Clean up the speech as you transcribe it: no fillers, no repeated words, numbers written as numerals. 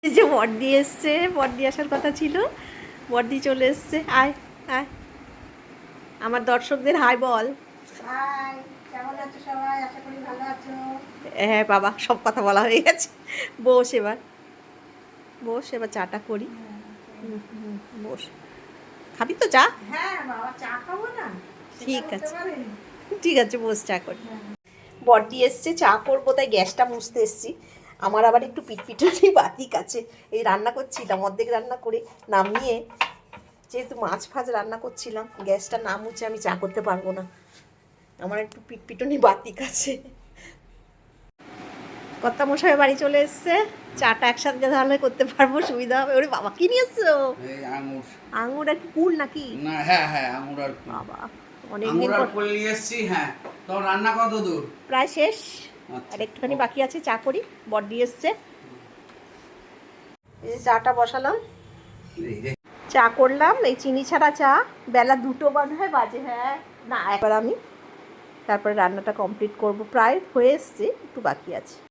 এই যে বড়দি এসছে, বড়দি আসার কথা ছিল, বড়দি চলে এসছে। আয় আয়, আমার দর্শকদের হাই বল। হাই, কেমন আছো সবাই? আশা করি ভালো আছো। হ্যাঁ বাবা, সব কথা বলা হয়ে গেছে। বস এবার, বস এবার চাটা করি। বস, খাবি তো চা? হ্যাঁ বাবা, চা খাবো না? ঠিক আছে, ঠিক আছে, বস চা করি। বড়দি এসছে, চা করবো তাই গ্যাসটা মুছতে এসছি। আমার আবার একটু পিটপিটানি বাতিক আছে। এই রান্না করছিলাম, অর্ধেক রান্না করে নামিয়ে, যেহেতু মাছ ফাছ রান্না করছিলাম, গ্যাসটা না মুছে আমি চা করতে পারবো না। আমার একটু পিটপিটনি বাতিক আছে। কর্তা মশাই বাড়ি চলে এসছে, চাটা একসাথে তাহলে করতে পারবো, সুবিধা হবে। ওরে বাবা, কি নিয়ে এসছো? এই আঙুর। আঙুর আর কি, কুল নাকি? না, হ্যাঁ হ্যাঁ, আঙুর আর কুল। বাবা, অনেকদিন আঙুর আর পর। কুল নিয়ে এসছি। হ্যাঁ, তো রান্না কত দূর? প্রায় শেষ, আচ্ছা, আর একটুখানি বাকি আছে। চা করি, বড়দি এসছে। এই যে চাটা বসালাম, এই যে চা করলাম। এই চিনি ছাড়া চা, বেলা 2টো বাজে বাজে, হ্যাঁ না, একবার আমি তারপরে রান্নাটা কমপ্লিট করব। প্রায় হয়ে এসছে, একটু বাকি আছে।